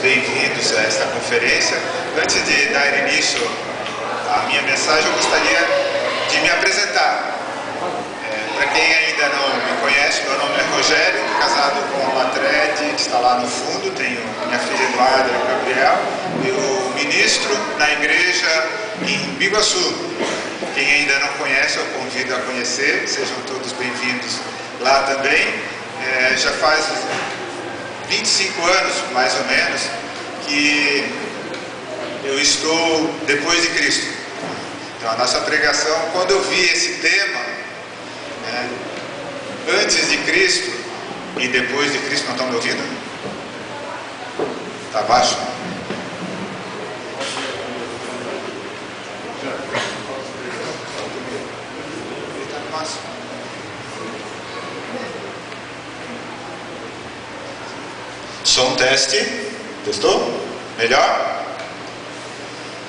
bem-vindos a esta conferência. Antes de dar início à minha mensagem, eu gostaria de me apresentar. Para quem ainda não me conhece, meu nome é Rogério, casado com a Latrete, que está lá no fundo. Tenho minha filha Eduarda e o Gabriel. Eu ministro na igreja em Biguaçu. Quem ainda não conhece, eu convido a conhecer. Sejam todos bem-vindos lá também. Já faz 25 anos, mais ou menos, que eu estou depois de Cristo. Então, a nossa pregação, quando eu vi esse tema, antes de Cristo e depois de Cristo, não estão me ouvindo? Está baixo? Está no máximo. Som teste. Testou? Melhor?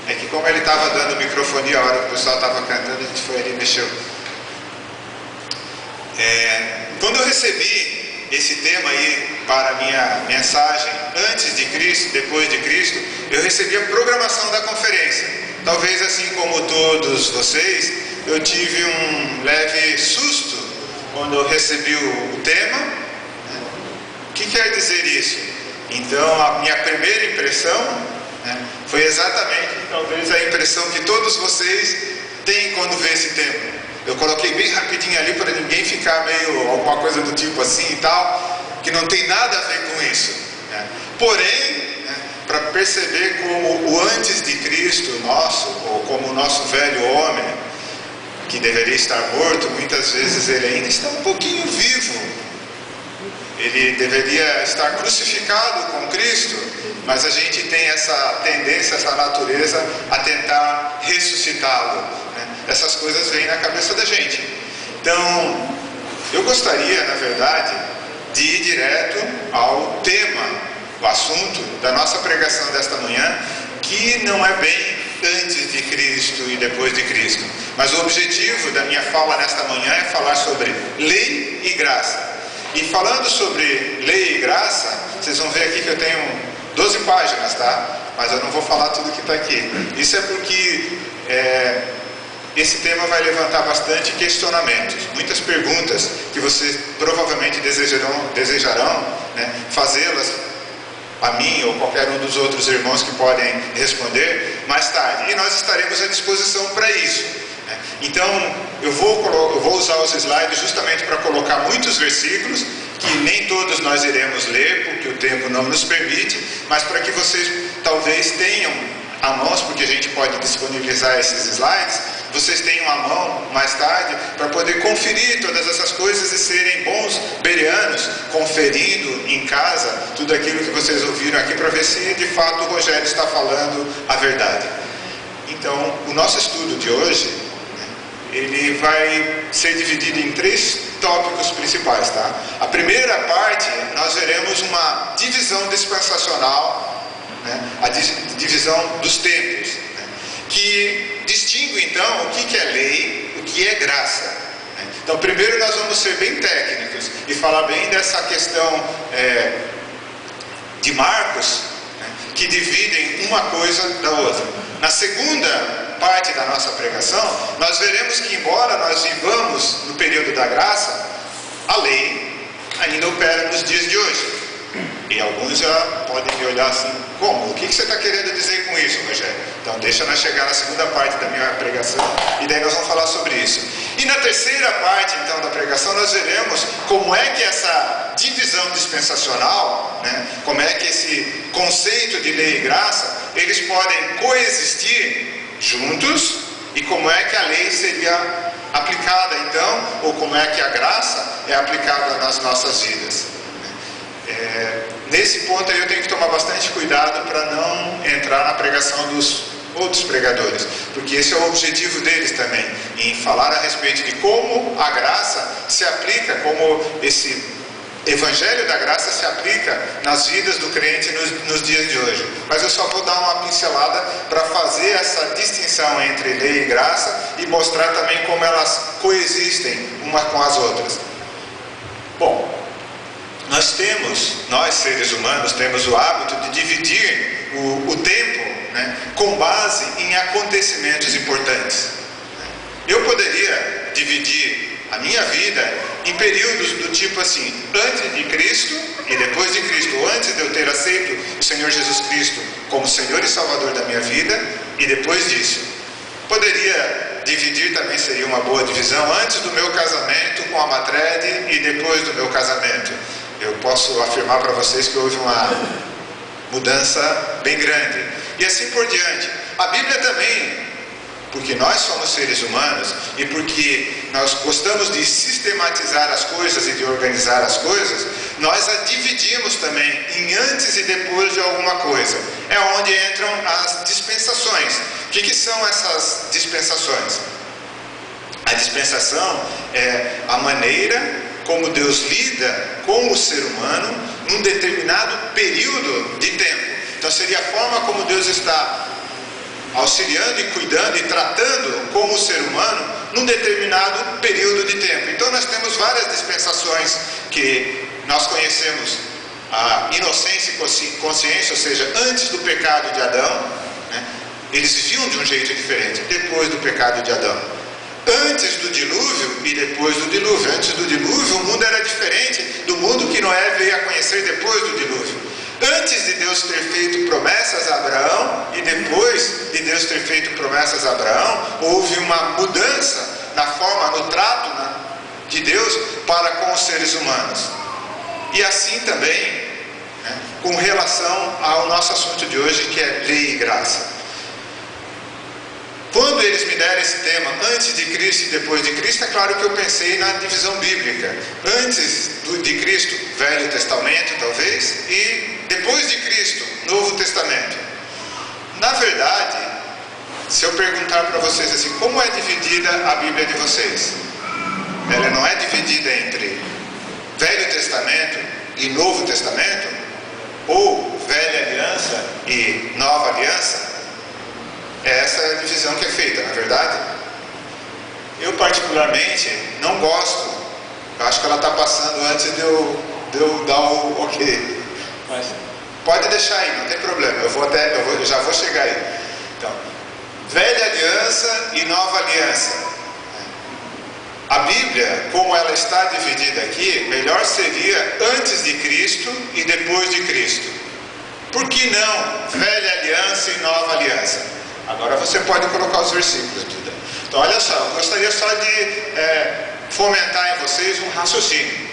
É que como ele estava dando microfonia a hora que o pessoal estava cantando, a gente foi ali e mexeu. Quando eu recebi esse tema aí para a minha mensagem, antes de Cristo, depois de Cristo, eu recebi a programação da conferência. Talvez assim como todos vocês, eu tive um leve susto quando eu recebi o tema. O que quer dizer isso? Então, a minha primeira impressão foi exatamente, talvez, a impressão que todos vocês têm quando vê esse tema. Eu coloquei bem rapidinho ali para ninguém ficar meio alguma coisa do tipo assim e tal, que não tem nada a ver com isso. Porém, para perceber como o antes de Cristo nosso, ou como o nosso velho homem, que deveria estar morto, muitas vezes ele ainda está um pouquinho vivo. Ele deveria estar crucificado com Cristo, mas a gente tem essa tendência, essa natureza a tentar ressuscitá-lo. Essas coisas vêm na cabeça da gente. Então, eu gostaria, na verdade, de ir direto ao tema, o assunto da nossa pregação desta manhã, que não é bem antes de Cristo e depois de Cristo. Mas o objetivo da minha fala nesta manhã é falar sobre lei e graça. E falando sobre lei e graça, vocês vão ver aqui que eu tenho 12 páginas, tá? Mas eu não vou falar tudo que está aqui. Isso é porque esse tema vai levantar bastante questionamentos, muitas perguntas que vocês provavelmente desejarão fazê-las a mim ou qualquer um dos outros irmãos que podem responder mais tarde. E nós estaremos à disposição para isso. Então, eu vou usar os slides justamente para colocar muitos versículos, que nem todos nós iremos ler, porque o tempo não nos permite, mas para que vocês talvez tenham a mão, porque a gente pode disponibilizar esses slides, vocês tenham a mão mais tarde para poder conferir todas essas coisas e serem bons bereanos, conferindo em casa tudo aquilo que vocês ouviram aqui, para ver se de fato o Rogério está falando a verdade. Então, o nosso estudo de hoje, ele vai ser dividido em 3 tópicos principais, tá? A primeira parte, nós veremos uma divisão dispensacional, a divisão dos tempos, que distingue, então, o que é lei, o que é graça. Então, primeiro nós vamos ser bem técnicos e falar bem dessa questão de marcos, que dividem uma coisa da outra. Na segunda parte da nossa pregação, nós veremos que, embora nós vivamos no período da graça, a lei ainda opera nos dias de hoje. E alguns já podem me olhar assim: como? O que você está querendo dizer com isso, Rogério? Então deixa nós chegar na segunda parte da minha pregação, e daí nós vamos falar sobre isso. E na terceira parte, então, da pregação, nós veremos como é que essa divisão dispensacional, como é que esse conceito de lei e graça, eles podem coexistir juntos, e como é que a lei seria aplicada então, ou como é que a graça é aplicada nas nossas vidas. Nesse ponto aí eu tenho que tomar bastante cuidado para não entrar na pregação dos outros pregadores, porque esse é o objetivo deles também, em falar a respeito de como a graça se aplica, como esse Evangelho da graça se aplica nas vidas do crente nos dias de hoje. Mas eu só vou dar uma pincelada para fazer essa distinção entre lei e graça e mostrar também como elas coexistem umas com as outras. Bom, nós seres humanos temos o hábito de dividir o tempo, né, com base em acontecimentos importantes. Eu poderia dividir a minha vida em períodos do tipo assim, antes de Cristo e depois de Cristo, ou antes de eu ter aceito o Senhor Jesus Cristo como Senhor e Salvador da minha vida, e depois disso. Poderia dividir, também seria uma boa divisão, antes do meu casamento com a Matred e depois do meu casamento. Eu posso afirmar para vocês que houve uma mudança bem grande. E assim por diante. A Bíblia também, porque nós somos seres humanos e porque nós gostamos de sistematizar as coisas e de organizar as coisas, nós a dividimos também em antes e depois de alguma coisa. É onde entram as dispensações. O que são essas dispensações? A dispensação é a maneira como Deus lida com o ser humano num determinado período de tempo. Então seria a forma como Deus está auxiliando e cuidando e tratando com o ser humano num determinado período de tempo. Então nós temos várias dispensações que nós conhecemos: a inocência e consciência, ou seja, antes do pecado de Adão, né, eles viviam de um jeito diferente. Depois do pecado de Adão, antes do dilúvio e depois do dilúvio. Antes do dilúvio o mundo era diferente do mundo que Noé veio a conhecer depois do dilúvio. Antes de Deus ter feito promessas a Abraão e depois de Deus ter feito promessas a Abraão, houve uma mudança na forma, no trato, né, de Deus para com os seres humanos. E assim também, né, com relação ao nosso assunto de hoje, que é lei e graça. Quando eles me deram esse tema, antes de Cristo e depois de Cristo, é claro que eu pensei na divisão bíblica. Antes de Cristo, Velho Testamento talvez, e depois de Cristo, Novo Testamento. Na verdade, se eu perguntar para vocês assim, como é dividida a Bíblia de vocês? Ela não é dividida entre Velho Testamento e Novo Testamento? Ou Velha Aliança e Nova Aliança? Essa é a divisão que é feita, na verdade. Eu particularmente não gosto. Eu acho que ela está passando antes de eu dar o ok. Mas pode deixar aí, não tem problema. Eu já vou chegar aí. Então, Velha Aliança e Nova Aliança. A Bíblia, como ela está dividida aqui, melhor seria antes de Cristo e depois de Cristo. Por que não Velha Aliança e Nova Aliança? Agora você pode colocar os versículos, Duda. Então olha só, eu gostaria só de fomentar em vocês um raciocínio.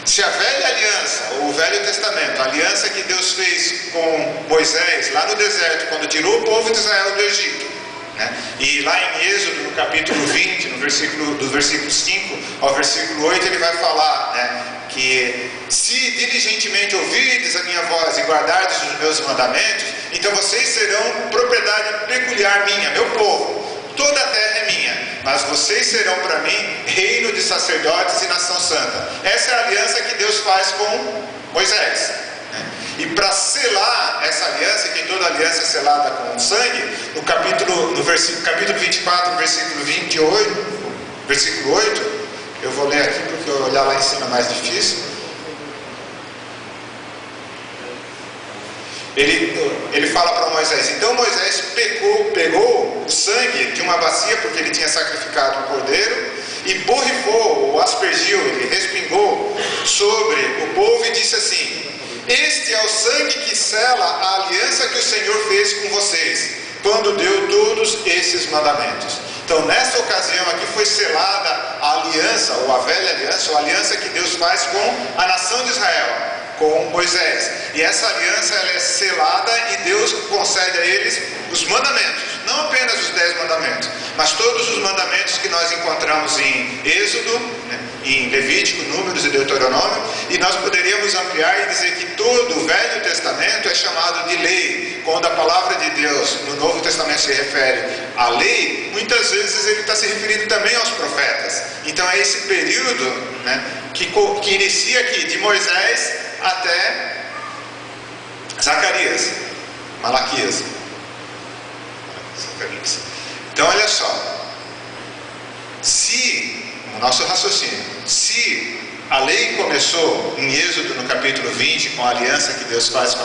Se a Velha Aliança, ou o Velho Testamento, a aliança que Deus fez com Moisés lá no deserto, quando tirou o povo de Israel do Egito, né? E lá em Êxodo, no capítulo 20, do versículo 5 ao versículo 8, ele vai falar, né, que se diligentemente ouvirdes a minha voz e guardardes os meus mandamentos, então vocês serão propriedade peculiar minha, meu povo. Toda a terra é minha, mas vocês serão para mim reino de sacerdotes e nação santa. Essa é a aliança que Deus faz com Moisés, né? E para selar essa aliança, que toda aliança é selada com sangue, no capítulo 24, versículo 28, versículo 8, eu vou ler aqui porque olhar lá em cima é mais difícil. Ele fala para Moisés: então Moisés pegou o sangue de uma bacia, porque ele tinha sacrificado um cordeiro, e borrifou, ou aspergiu, ele respingou sobre o povo e disse assim: este é o sangue que sela a aliança que o Senhor fez com vocês, quando deu todos esses mandamentos. Então nessa ocasião aqui foi selada a aliança, ou a Velha Aliança, ou a aliança que Deus faz com a nação de Israel, com Moisés. E essa aliança ela é selada e Deus concede a eles os mandamentos, não apenas os 10 mandamentos, mas todos os mandamentos que nós encontramos em Êxodo, né, em Levítico, Números e Deuteronômio. E nós poderíamos ampliar e dizer que todo o Velho Testamento é chamado de lei. Quando a palavra de Deus no Novo Testamento se refere à lei, muitas vezes ele está se referindo também aos profetas. Então é esse período, né, que inicia aqui de Moisés até Zacarias, Malaquias. Então olha só, se o nosso raciocínio, se a lei começou em Êxodo no capítulo 20 com a aliança que Deus faz com